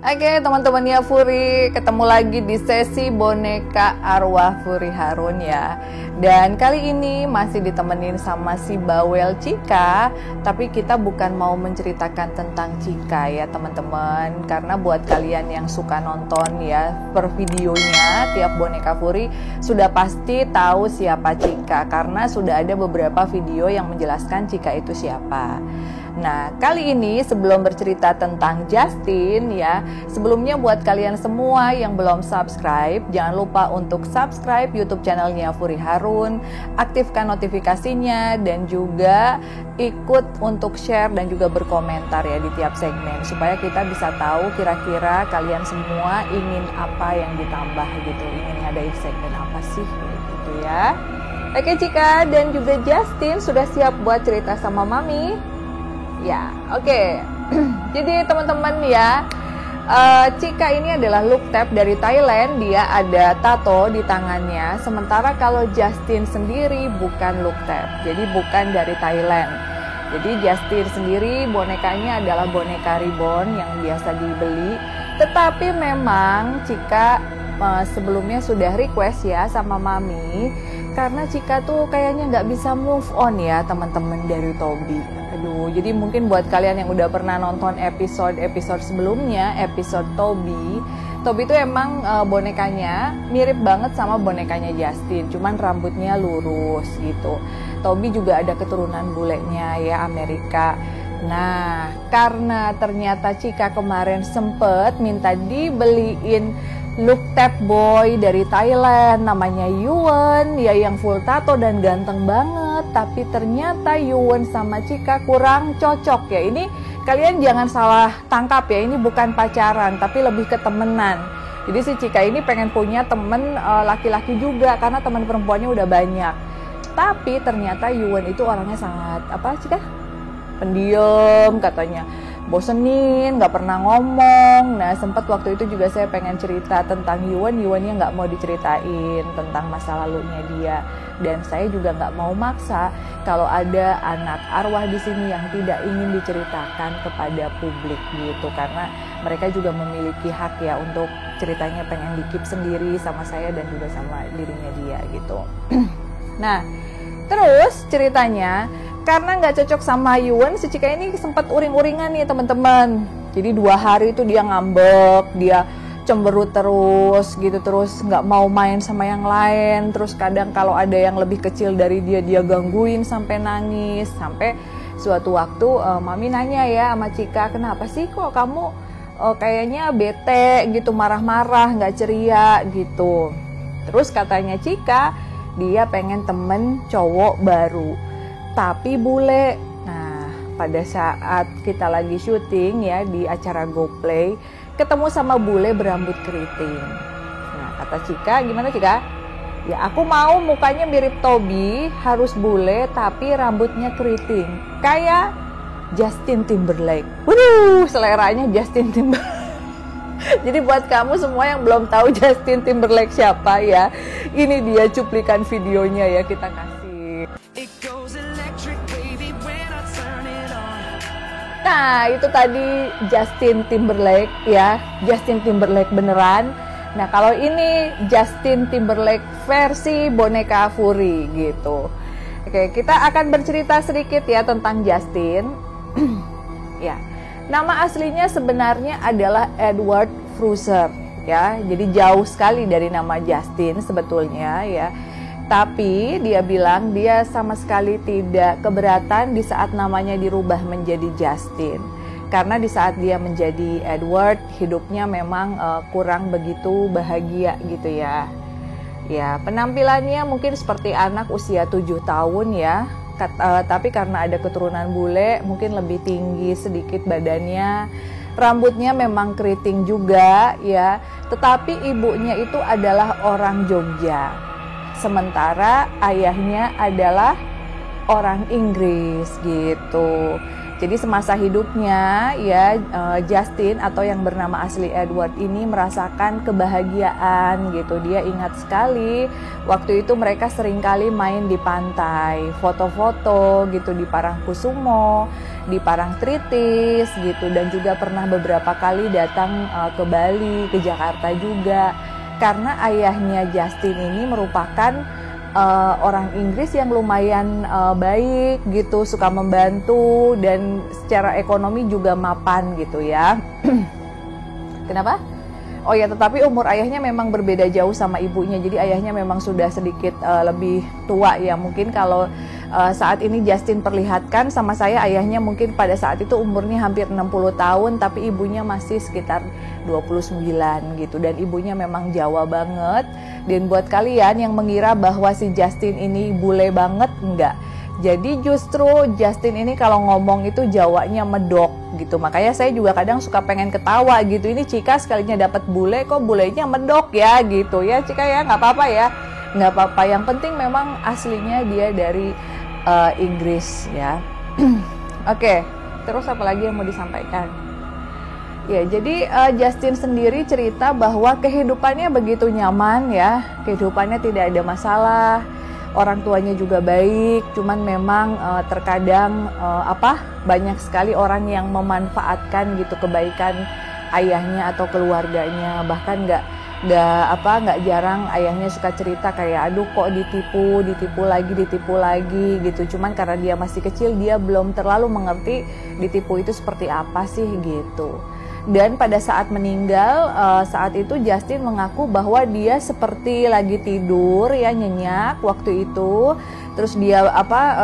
Oke teman-temannya Furi, ketemu lagi di sesi boneka arwah Furi Harun ya. Dan kali ini masih ditemenin sama si Bawel Cika. Tapi kita bukan mau menceritakan tentang Cika ya teman-teman. Karena buat kalian yang suka nonton ya per videonya tiap boneka Furi, sudah pasti tahu siapa Cika. Karena sudah ada beberapa video yang menjelaskan Cika itu siapa. Nah, kali ini sebelum bercerita tentang Justin ya, sebelumnya buat kalian semua yang belum subscribe, jangan lupa untuk subscribe YouTube channelnya Furi Harun, aktifkan notifikasinya, dan juga ikut untuk share dan juga berkomentar ya di tiap segmen, supaya kita bisa tahu kira-kira kalian semua ingin apa yang ditambah gitu, ingin ngadain segmen apa sih gitu ya. Oke Cika dan juga Justin sudah siap buat cerita sama Mami? Ya, oke. Jadi teman-teman ya, Cika ini adalah look tab dari Thailand. Dia ada tato di tangannya. Sementara kalau Justin sendiri bukan look tab, jadi bukan dari Thailand. Jadi Justin sendiri bonekanya adalah boneka ribbon yang biasa dibeli. Tetapi memang Cika sebelumnya sudah request ya sama Mami, karena Cika tuh kayaknya nggak bisa move on ya teman-teman dari Toby. Aduh, jadi mungkin buat kalian yang udah pernah nonton episode sebelumnya, episode Toby itu emang bonekanya mirip banget sama bonekanya Justin, cuman rambutnya lurus gitu. Toby juga ada keturunan bulenya ya, Amerika. Nah, karena ternyata Cika kemarin sempet minta dibeliin look tab boy dari Thailand, namanya Yuan ya, yang full tato dan ganteng banget. Tapi ternyata Yuan sama Cika kurang cocok ya. Ini kalian jangan salah tangkap ya, ini bukan pacaran tapi lebih ke temenan. Jadi si Cika ini pengen punya temen laki-laki juga karena teman perempuannya udah banyak. Tapi ternyata Yuan itu orangnya sangat Cika? Pendiam katanya, bosenin, nggak pernah ngomong. Nah sempat waktu itu juga saya pengen cerita tentang Yuannya nggak mau diceritain tentang masa lalunya dia. Dan saya juga nggak mau maksa kalau ada anak arwah di sini yang tidak ingin diceritakan kepada publik gitu, karena mereka juga memiliki hak ya untuk ceritanya pengen di-keep sendiri sama saya dan juga sama dirinya dia gitu. Nah terus ceritanya, karena nggak cocok sama Yuan, si Cika ini sempat uring-uringan nih teman-teman. Jadi 2 hari itu dia ngambek, dia cemberut terus gitu, terus nggak mau main sama yang lain. Terus kadang kalau ada yang lebih kecil dari dia gangguin sampai nangis. Sampai suatu waktu Mami nanya ya sama Cika, kenapa sih kok kamu kayaknya bete gitu, marah-marah, nggak ceria gitu. Terus katanya Cika, dia pengen temen cowok baru tapi bule. Nah pada saat kita lagi syuting ya di acara GoPlay, ketemu sama bule berambut keriting. Nah kata Cika, gimana Cika? Ya aku mau mukanya mirip Toby, harus bule tapi rambutnya keriting kayak Justin Timberlake. Waduh, seleranya Justin Timberlake. Jadi buat kamu semua yang belum tahu Justin Timberlake siapa ya, ini dia cuplikan videonya ya, kita kasih. Nah itu tadi Justin Timberlake ya, Justin Timberlake beneran. Nah kalau ini Justin Timberlake versi boneka Furi gitu. Oke, kita akan bercerita sedikit ya tentang Justin. Ya, nama aslinya sebenarnya adalah Edward Fruser ya, jadi jauh sekali dari nama Justin sebetulnya ya. Tapi dia bilang dia sama sekali tidak keberatan di saat namanya dirubah menjadi Justin. Karena di saat dia menjadi Edward, hidupnya memang kurang begitu bahagia gitu ya. Ya, penampilannya mungkin seperti anak usia 7 tahun ya. Tapi karena ada keturunan bule, mungkin lebih tinggi sedikit badannya. Rambutnya memang keriting juga ya. Tetapi ibunya itu adalah orang Jogja. Sementara ayahnya adalah orang Inggris gitu. Jadi semasa hidupnya ya Justin atau yang bernama asli Edward ini merasakan kebahagiaan gitu. Dia ingat sekali waktu itu mereka seringkali main di pantai, foto-foto gitu di Parangkusumo. di Parangtritis gitu, dan juga pernah beberapa kali datang ke Bali, ke Jakarta juga. Karena ayahnya Justin ini merupakan orang Inggris yang lumayan baik gitu, suka membantu dan secara ekonomi juga mapan gitu ya. Kenapa? Oh ya, tetapi umur ayahnya memang berbeda jauh sama ibunya. Jadi ayahnya memang sudah sedikit lebih tua ya. Mungkin kalau saat ini Justin perlihatkan sama saya, ayahnya mungkin pada saat itu umurnya hampir 60 tahun, tapi ibunya masih sekitar 29 gitu. Dan ibunya memang Jawa banget. Dan buat kalian yang mengira bahwa si Justin ini bule banget, enggak. Jadi justru Justin ini kalau ngomong itu Jawanya medok gitu. Makanya saya juga kadang suka pengen ketawa gitu. Ini Cika sekalinya dapat bule, kok bulenya medok ya gitu ya Cika ya, nggak apa-apa ya. Nggak apa-apa, yang penting memang aslinya dia dari Inggris ya. Oke, terus apa lagi yang mau disampaikan? Ya, jadi Justin sendiri cerita bahwa kehidupannya begitu nyaman ya. Kehidupannya tidak ada masalah. Orang tuanya juga baik, cuman memang terkadang banyak sekali orang yang memanfaatkan gitu kebaikan ayahnya atau keluarganya. Bahkan nggak jarang ayahnya suka cerita kayak, aduh kok ditipu lagi gitu. Cuman karena dia masih kecil, dia belum terlalu mengerti ditipu itu seperti apa sih gitu. Dan pada saat meninggal, saat itu Justin mengaku bahwa dia seperti lagi tidur ya, nyenyak waktu itu. Terus dia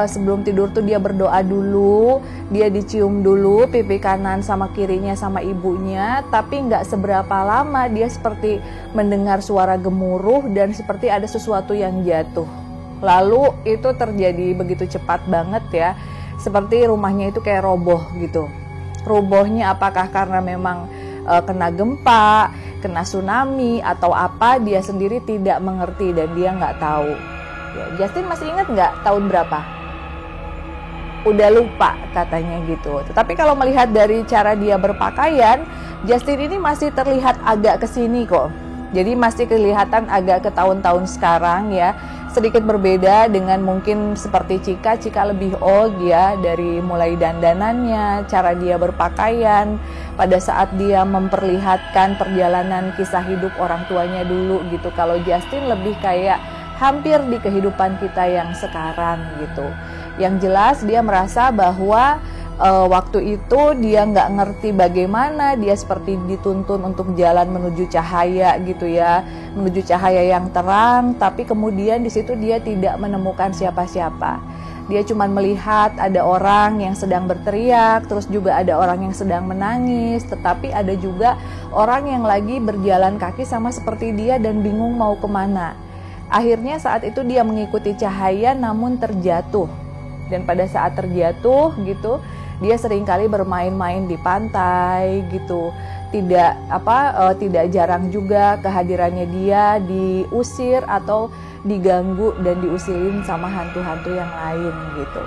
sebelum tidur tuh dia berdoa dulu, dia dicium dulu pipi kanan sama kirinya sama ibunya, tapi nggak seberapa lama dia seperti mendengar suara gemuruh dan seperti ada sesuatu yang jatuh. Lalu itu terjadi begitu cepat banget ya, seperti rumahnya itu kayak roboh gitu. Robohnya apakah karena memang kena gempa, kena tsunami atau apa, dia sendiri tidak mengerti dan dia nggak tahu. Ya, Justin masih ingat nggak tahun berapa? Udah lupa katanya gitu. Tetapi kalau melihat dari cara dia berpakaian, Justin ini masih terlihat agak kesini kok. Jadi masih kelihatan agak ke tahun-tahun sekarang ya. Sedikit berbeda dengan mungkin seperti Cika lebih old ya, dari mulai dandanannya, cara dia berpakaian, pada saat dia memperlihatkan perjalanan kisah hidup orang tuanya dulu gitu. Kalau Justin lebih kayak hampir di kehidupan kita yang sekarang gitu. Yang jelas dia merasa bahwa waktu itu dia nggak ngerti bagaimana dia seperti dituntun untuk jalan menuju cahaya gitu ya, menuju cahaya yang terang, tapi kemudian di situ dia tidak menemukan siapa-siapa. Dia cuma melihat ada orang yang sedang berteriak, terus juga ada orang yang sedang menangis, tetapi ada juga orang yang lagi berjalan kaki sama seperti dia dan bingung mau kemana. Akhirnya saat itu dia mengikuti cahaya namun terjatuh. Dan pada saat terjatuh gitu, dia seringkali bermain-main di pantai gitu. Tidak jarang juga kehadirannya dia diusir atau diganggu dan diusilin sama hantu-hantu yang lain gitu.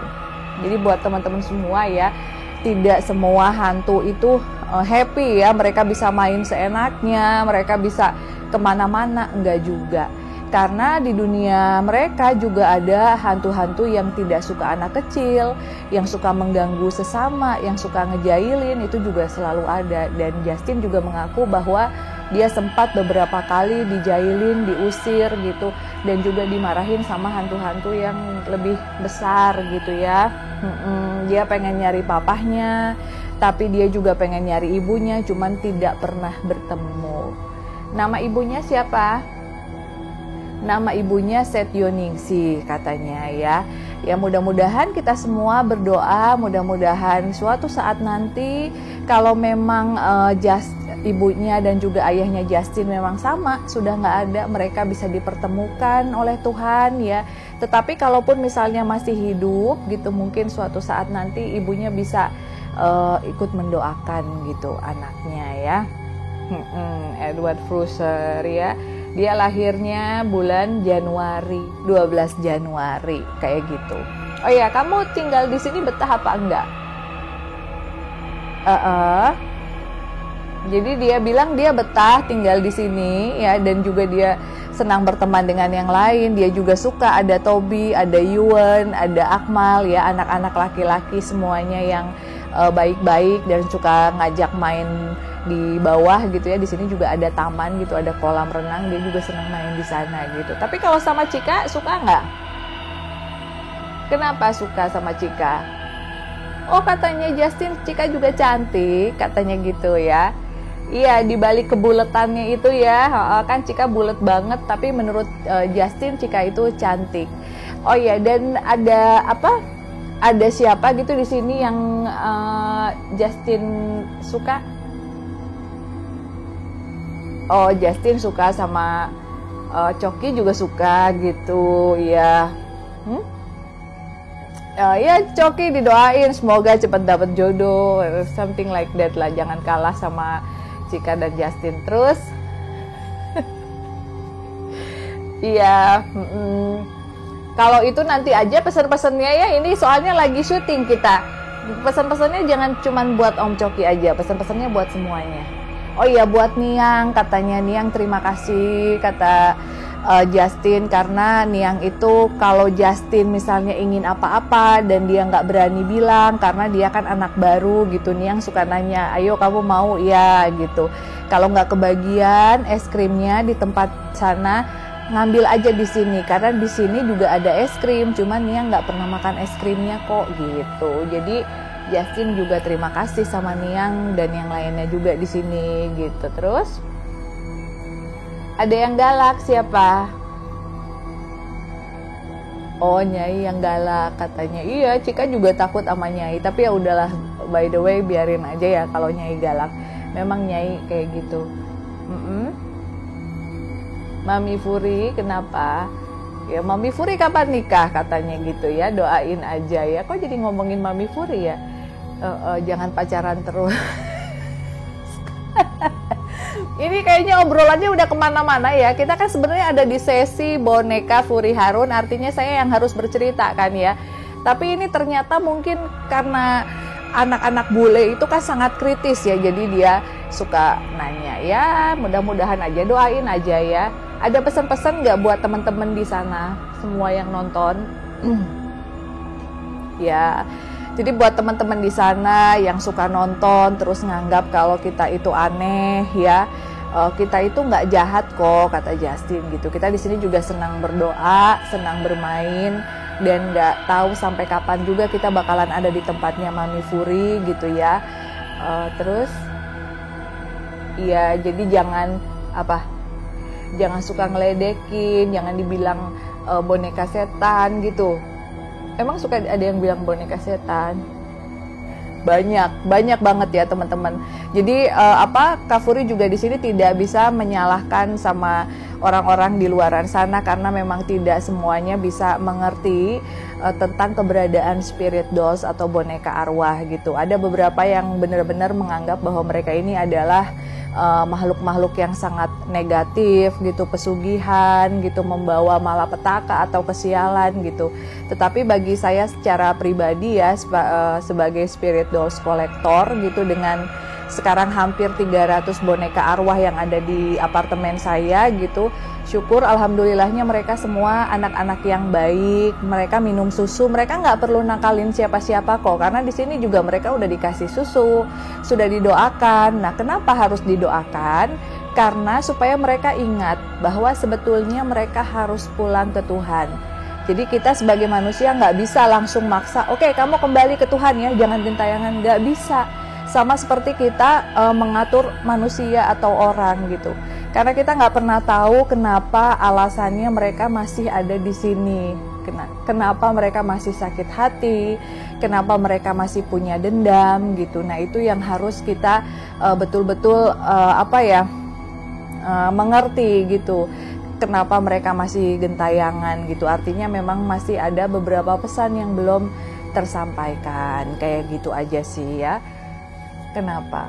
Jadi buat teman-teman semua ya, tidak semua hantu itu happy ya, mereka bisa main seenaknya, mereka bisa kemana-mana, enggak juga. Karena di dunia mereka juga ada hantu-hantu yang tidak suka anak kecil, yang suka mengganggu sesama, yang suka ngejailin, itu juga selalu ada. Dan Justin juga mengaku bahwa dia sempat beberapa kali dijailin, diusir gitu, dan juga dimarahin sama hantu-hantu yang lebih besar gitu ya. Dia pengen nyari papahnya, tapi dia juga pengen nyari ibunya, cuman tidak pernah bertemu. Nama ibunya siapa? Nama ibunya Setyoningsih katanya ya. Ya mudah-mudahan kita semua berdoa, mudah-mudahan suatu saat nanti kalau memang ibunya dan juga ayahnya Justin memang sama, sudah nggak ada, mereka bisa dipertemukan oleh Tuhan ya. Tetapi kalaupun misalnya masih hidup gitu, mungkin suatu saat nanti ibunya bisa ikut mendoakan gitu anaknya ya. Edward Flusser ya. Dia lahirnya bulan Januari, 12 Januari kayak gitu. Oh ya, kamu tinggal di sini betah apa enggak? Jadi dia bilang dia betah tinggal di sini ya, dan juga dia senang berteman dengan yang lain. Dia juga suka ada Toby, ada Yuan, ada Akmal ya, anak-anak laki-laki semuanya yang baik-baik dan suka ngajak main di bawah gitu ya. Di sini juga ada taman gitu, ada kolam renang, dia juga senang main di sana gitu. Tapi kalau sama Cika suka nggak? Kenapa suka sama Cika? Oh, katanya Justin Cika juga cantik, katanya gitu ya. Iya, di balik kebuletannya itu ya, kan Cika bulet banget, tapi menurut Justin Cika itu cantik. Oh iya, dan ada apa? Ada siapa gitu di sini yang Justin suka? Oh, Justin suka sama Coki juga suka gitu ya. Ya Coki didoain semoga cepat dapat jodoh, something like that lah. Jangan kalah sama Cika dan Justin terus. Iya. Kalau itu nanti aja pesan-pesannya ya, ini soalnya lagi syuting kita. Pesan-pesannya jangan cuman buat Om Coki aja, pesan-pesannya buat semuanya. Oh iya, buat Niang, katanya Niang terima kasih, kata Justin, karena Niang itu kalau Justin misalnya ingin apa-apa dan dia nggak berani bilang karena dia kan anak baru gitu, Niang suka nanya, ayo kamu mau ya gitu. Kalau nggak kebagian es krimnya di tempat sana, ngambil aja di sini karena di sini juga ada es krim, cuman Niang nggak pernah makan es krimnya kok gitu. Jadi Justin juga terima kasih sama Niang dan yang lainnya juga di sini gitu. Terus ada yang galak, siapa? Oh, Nyai yang galak katanya. Iya, Cika juga takut sama Nyai, tapi ya udahlah, by the way biarin aja ya kalau Nyai galak. Memang Nyai kayak gitu. Mami Furi kenapa? Ya Mami Furi kapan nikah katanya gitu ya, doain aja ya. Kok jadi ngomongin Mami Furi ya? Jangan pacaran terus. Ini kayaknya obrolannya udah kemana-mana ya. Kita kan sebenarnya ada di sesi boneka Furi Harun, artinya saya yang harus bercerita kan ya. Tapi ini ternyata mungkin karena anak-anak bule itu kan sangat kritis ya, jadi dia suka nanya ya. Mudah-mudahan aja, doain aja ya. Ada pesan-pesan nggak buat teman-teman di sana, semua yang nonton? Ya. Jadi buat teman-teman di sana yang suka nonton terus nganggap kalau kita itu aneh ya, kita itu nggak jahat kok, kata Justin gitu. Kita di sini juga senang berdoa, senang bermain, dan nggak tahu sampai kapan juga kita bakalan ada di tempatnya Mami Furi gitu ya. Terus, ya jadi jangan jangan suka ngeledekin, jangan dibilang boneka setan gitu. Emang suka ada yang bilang boneka setan? Banyak banget ya teman-teman. Jadi Kak Furi juga di sini tidak bisa menyalahkan sama orang-orang di luaran sana karena memang tidak semuanya bisa mengerti tentang keberadaan spirit dolls atau boneka arwah gitu. Ada beberapa yang benar-benar menganggap bahwa mereka ini adalah makhluk-makhluk yang sangat negatif gitu, pesugihan gitu, membawa malapetaka atau kesialan gitu. Tetapi bagi saya secara pribadi ya, sebagai spirit dolls kolektor gitu, dengan sekarang hampir 300 boneka arwah yang ada di apartemen saya gitu, syukur alhamdulillahnya mereka semua anak-anak yang baik. Mereka minum susu, mereka nggak perlu nakalin siapa-siapa kok, karena di sini juga mereka udah dikasih susu, sudah didoakan. Nah, kenapa harus didoakan? Karena supaya mereka ingat bahwa sebetulnya mereka harus pulang ke Tuhan. Jadi kita sebagai manusia nggak bisa langsung maksa, oke, kamu kembali ke Tuhan ya, jangan gentayangan, nggak bisa. Sama seperti kita mengatur manusia atau orang gitu. Karena kita nggak pernah tahu kenapa alasannya mereka masih ada di sini. Kenapa mereka masih sakit hati, kenapa mereka masih punya dendam gitu. Nah, itu yang harus kita betul-betul mengerti gitu. Kenapa mereka masih gentayangan gitu. Artinya memang masih ada beberapa pesan yang belum tersampaikan. Kayak gitu aja sih ya. Kenapa?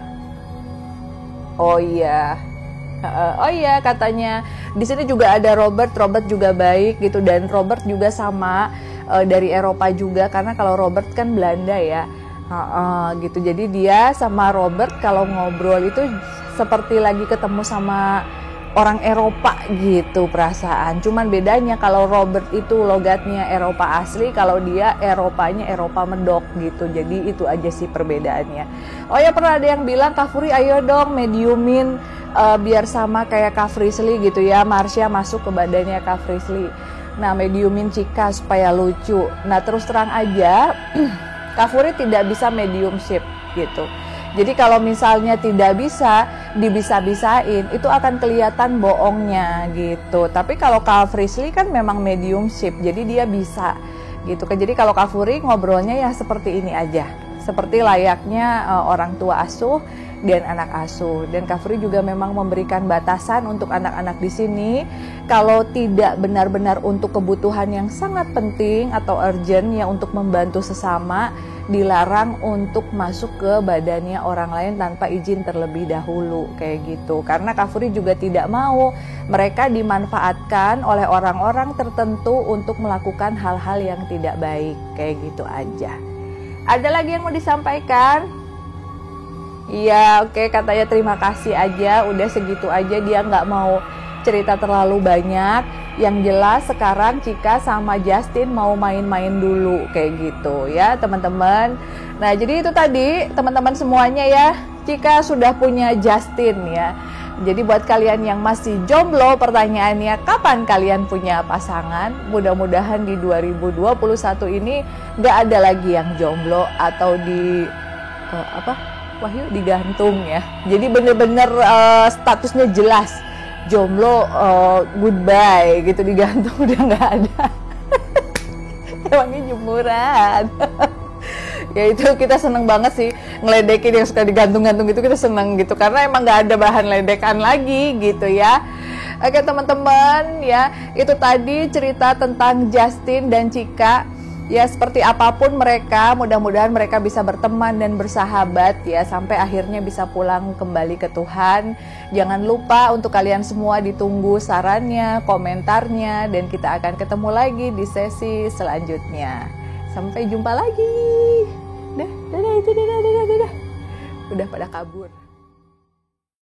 Oh iya, katanya di sini juga ada Robert juga baik gitu, dan Robert juga sama dari Eropa juga, karena kalau Robert kan Belanda ya, gitu. Jadi dia sama Robert kalau ngobrol itu seperti lagi ketemu sama orang Eropa gitu perasaan. Cuman bedanya kalau Robert itu logatnya Eropa asli, kalau dia Eropanya Eropa medok gitu. Jadi itu aja sih perbedaannya. Oh ya, pernah ada yang bilang, Kak Furi ayo dong mediumin biar sama kayak Kak Frisly gitu ya, Marsha masuk ke badannya Kak Frisly. Nah, mediumin Cika supaya lucu. Nah, terus terang aja Kak Furi tidak bisa mediumship gitu. Jadi kalau misalnya tidak bisa dibisa-bisain, itu akan kelihatan bohongnya gitu. Tapi kalau Kak Frisly kan memang mediumship, jadi dia bisa gitu kan. Jadi kalau Kak Furi ngobrolnya ya seperti ini aja, seperti layaknya orang tua asuh dan anak asuh. Dan Kak Furi juga memang memberikan batasan untuk anak-anak di sini. Kalau tidak benar-benar untuk kebutuhan yang sangat penting atau urgent ya untuk membantu sesama, dilarang untuk masuk ke badannya orang lain tanpa izin terlebih dahulu kayak gitu. Karena Kak Furi juga tidak mau mereka dimanfaatkan oleh orang-orang tertentu untuk melakukan hal-hal yang tidak baik kayak gitu aja. Ada lagi yang mau disampaikan? Iya, oke, katanya terima kasih aja, udah segitu aja, dia nggak mau cerita terlalu banyak. Yang jelas sekarang Cika sama Justin mau main-main dulu kayak gitu ya teman-teman. Nah, jadi itu tadi teman-teman semuanya ya, Cika sudah punya Justin ya. Jadi buat kalian yang masih jomblo, pertanyaannya kapan kalian punya pasangan? Mudah-mudahan di 2021 ini nggak ada lagi yang jomblo atau di Wahyu digantung ya. Jadi bener-bener statusnya jelas. Jomblo goodbye gitu, digantung udah nggak ada. Emangnya jemuran. Ya itu kita seneng banget sih ngeledekin yang suka digantung-gantung gitu, kita seneng gitu karena emang nggak ada bahan ledekan lagi gitu ya. Oke teman-teman ya, itu tadi cerita tentang Justin dan Cika. Ya seperti apapun mereka, mudah-mudahan mereka bisa berteman dan bersahabat ya sampai akhirnya bisa pulang kembali ke Tuhan. Jangan lupa untuk kalian semua ditunggu sarannya, komentarnya, dan kita akan ketemu lagi di sesi selanjutnya. Sampai jumpa lagi. Dadah. Udah pada kabur.